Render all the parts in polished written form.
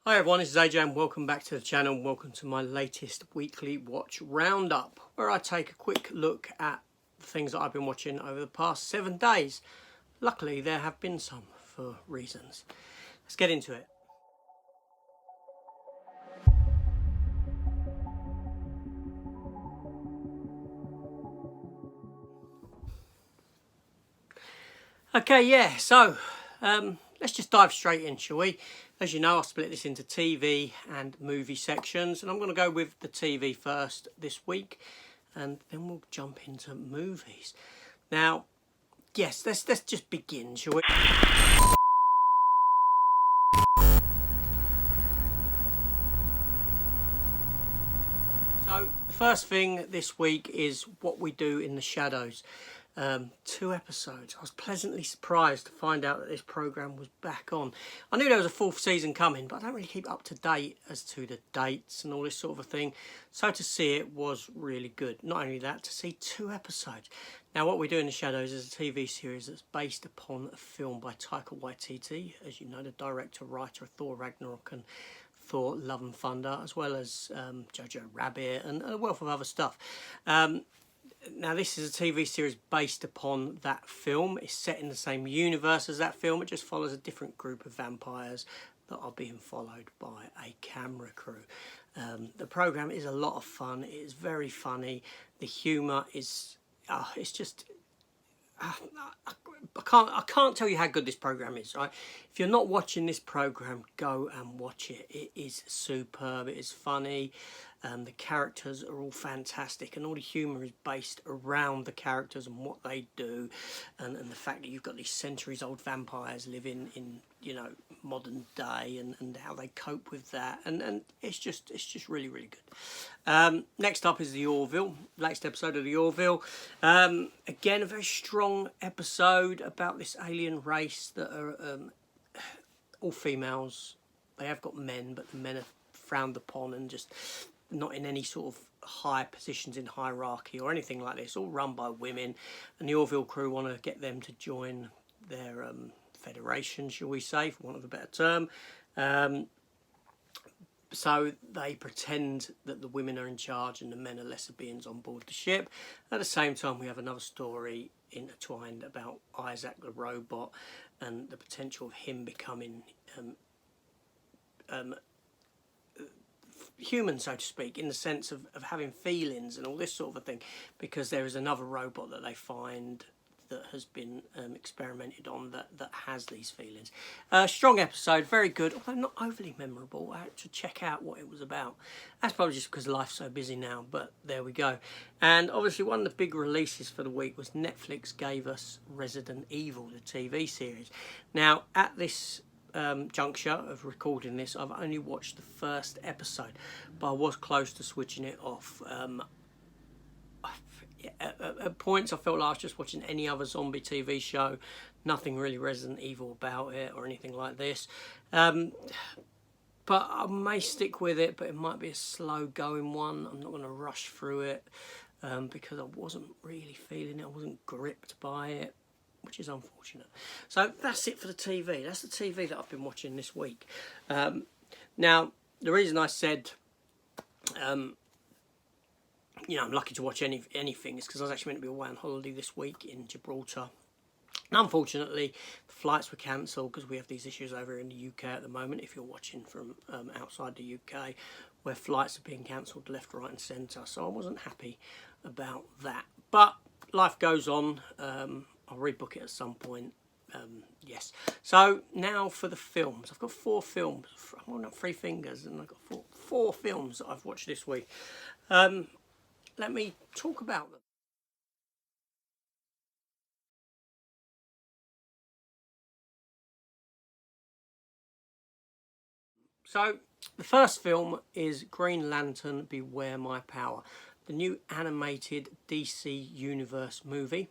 Hi everyone, this is AJ and welcome back to the channel. Welcome to my latest weekly watch roundup, where I take a quick look at the things that I've been watching over the past 7 days. Luckily there have been some for reasons. Let's get into it. Okay, so let's just dive straight in, shall we? As you know, I split this into TV and movie sections, and I'm going to go with the TV first this week, and then we'll jump into movies. Now, yes, let's just begin, shall we? So the first thing this week is What We Do in the Shadows. 2 episodes. I was pleasantly surprised to find out that this programme was back on. I knew there was a 4th season coming, but I don't really keep up to date as to the dates and all this sort of a thing. So to see it was really good. Not only that, to see 2 episodes. Now, What We Do in the Shadows is a TV series that's based upon a film by Taika Waititi, as you know, the director, writer of Thor Ragnarok and Thor Love and Thunder, as well as Jojo Rabbit and a wealth of other stuff. Now, this is a TV series based upon that film. It's set in the same universe as that film. It just follows a different group of vampires that are being followed by a camera crew. The programme is a lot of fun. It is very funny. The humour is... it's just... I can't tell you how good this program is, right? If you're not watching this program, go and watch it. It is superb. It is funny. The characters are all fantastic, and all the humour is based around the characters and what they do, and the fact that you've got these centuries-old vampires living in, you know, modern day, and how they cope with that, and it's just really, really good. Next up is the Orville, latest episode of the Orville. Again, a very strong episode about this alien race that are all females. They have got men, but the men are frowned upon and just not in any sort of high positions in hierarchy or anything like this, all run by women, and the Orville crew want to get them to join their federation, shall we say, for want of a better term. So they pretend that the women are in charge and the men are lesser beings on board the ship. At the same time, we have another story intertwined about Isaac the robot and the potential of him becoming human, so to speak, in the sense of having feelings and all this sort of a thing, because there is another robot that they find that has been experimented on that has these feelings. Strong episode, very good, although not overly memorable. I had to check out what it was about. That's probably just because life's so busy now, but there we go. And obviously one of the big releases for the week was Netflix gave us Resident Evil, the TV series. Now, at this juncture of recording this, I've only watched the first episode, but I was close to switching it off. At points I felt like I was just watching any other zombie TV show, nothing really Resident Evil about it or anything like this. But I may stick with it, but it might be a slow going one. I'm not going to rush through it because I wasn't really feeling it. I wasn't gripped by it, which is unfortunate. So that's it for the TV. That's the TV that I've been watching this week. Now, the reason I said, you know, I'm lucky to watch anything is because I was actually meant to be away on holiday this week in Gibraltar. And unfortunately, the flights were cancelled because we have these issues over in the UK at the moment, if you're watching from outside the UK, where flights are being cancelled left, right and centre. So I wasn't happy about that. But life goes on. I'll rebook it at some point. Yes. So now for the films. I've got 4 films. I'm on 3 fingers, and I've got four films that I've watched this week. Let me talk about them. So the first film is Green Lantern Beware My Power, the new animated DC Universe movie.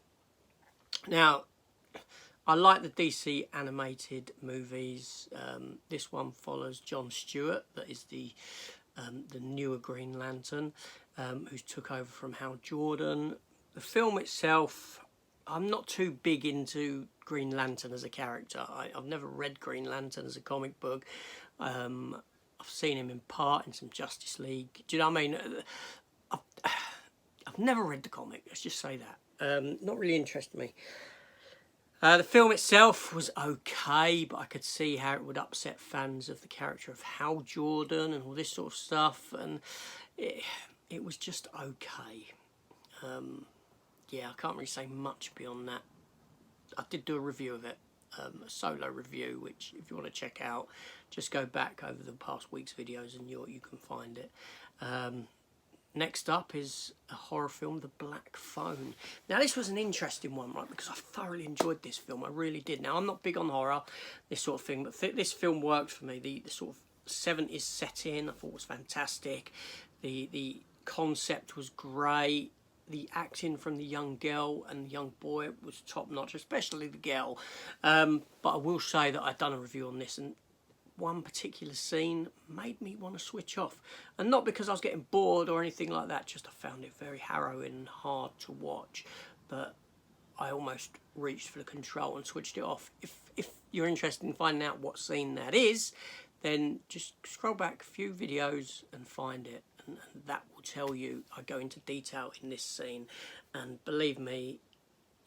Now, I like the DC animated movies. This one follows John Stewart, that is the newer Green Lantern, who's took over from Hal Jordan. The film itself, I'm not too big into Green Lantern as a character. I've never read Green Lantern as a comic book. I've seen him in part in some Justice League. Do you know what I mean? I've never read the comic, let's just say that. Not really interested me. The film itself was okay, but I could see how it would upset fans of the character of Hal Jordan and all this sort of stuff, and it was just okay. Yeah, I can't really say much beyond that. I did do a review of it, a solo review, which if you want to check out, just go back over the past week's videos and you can find it. Next up is a horror film, The Black Phone. Now this was an interesting one, right, because I thoroughly enjoyed this film, I really did. Now I'm not big on horror, this sort of thing, but this film worked for me. The sort of 70s setting I thought was fantastic. The concept was great. The acting from the young girl and the young boy was top notch, especially the girl. But I will say that I've done a review on this, and one particular scene made me want to switch off, and not because I was getting bored or anything like that, just I found it very harrowing and hard to watch, but I almost reached for the control and switched it off. If you're interested in finding out what scene that is, then just scroll back a few videos and find it, and that will tell you. I go into detail in this scene, and believe me,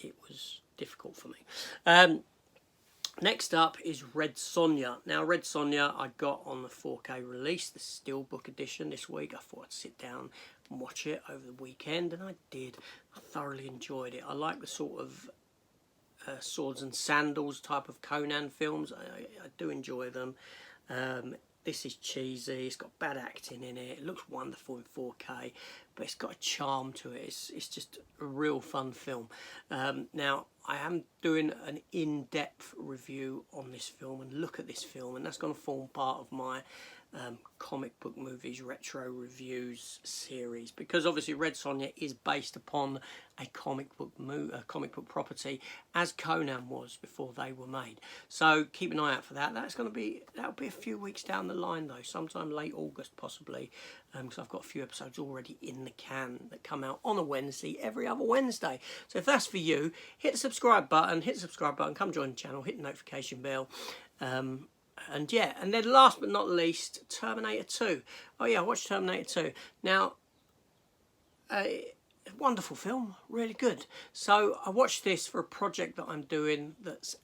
it was difficult for me. Next up is Red Sonja. Now, Red Sonja I got on the 4K release, the Steelbook edition this week. I thought I'd sit down and watch it over the weekend, and I did. I thoroughly enjoyed it. I like the sort of swords and sandals type of Conan films. I do enjoy them. This is cheesy, it's got bad acting in it, it looks wonderful in 4K, but it's got a charm to it. It's just a real fun film. Now, I am doing an in-depth review on this film and look at this film, and that's going to form part of my comic book movies retro reviews series, because obviously Red Sonja is based upon a comic book property, as Conan was before they were made. So keep an eye out for that. That'll be a few weeks down the line though, sometime late August possibly, because I've got a few episodes already in the can that come out on a Wednesday, every other Wednesday. So if that's for you, hit the subscribe button, come join the channel, hit the notification bell. And yeah, and then last but not least, Terminator 2. Oh yeah, I watched Terminator 2. Now, wonderful film, really good. So I watched this for a project that I'm doing that's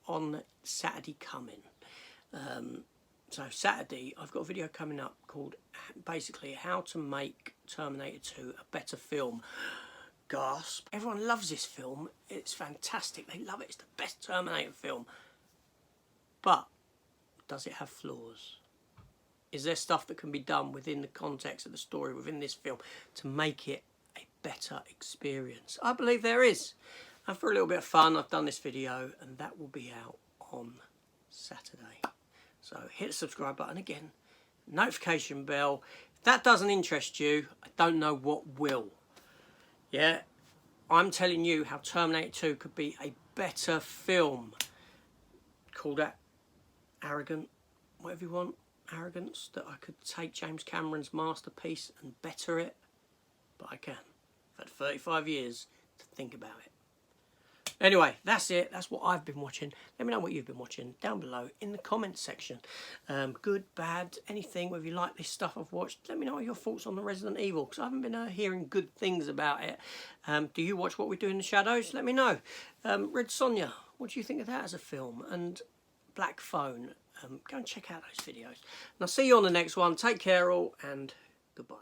on Saturday coming. So Saturday, I've got a video coming up called basically how to make Terminator 2 a better film. Gasp. Everyone loves this film. It's fantastic. They love it. It's the best Terminator film. But does it have flaws? Is there stuff that can be done within the context of the story within this film to make it a better experience? I believe there is. And for a little bit of fun, I've done this video, and that will be out on Saturday. So hit the subscribe button again, notification bell. If that doesn't interest you, I don't know what will. Yeah, I'm telling you how Terminator 2 could be a better film. Call that arrogant, whatever you want, arrogance, that I could take James Cameron's masterpiece and better it, but I can. I've had 35 years to think about it. Anyway, that's it. That's what I've been watching. Let me know what you've been watching down below in the comments section. Good, bad, anything, whether you like this stuff I've watched. Let me know your thoughts on the Resident Evil, because I haven't been hearing good things about it. Do you watch What We Do in the Shadows? Let me know. Red Sonja, what do you think of that as a film? And Black Phone, go and check out those videos. And I'll see you on the next one. Take care all, and goodbye.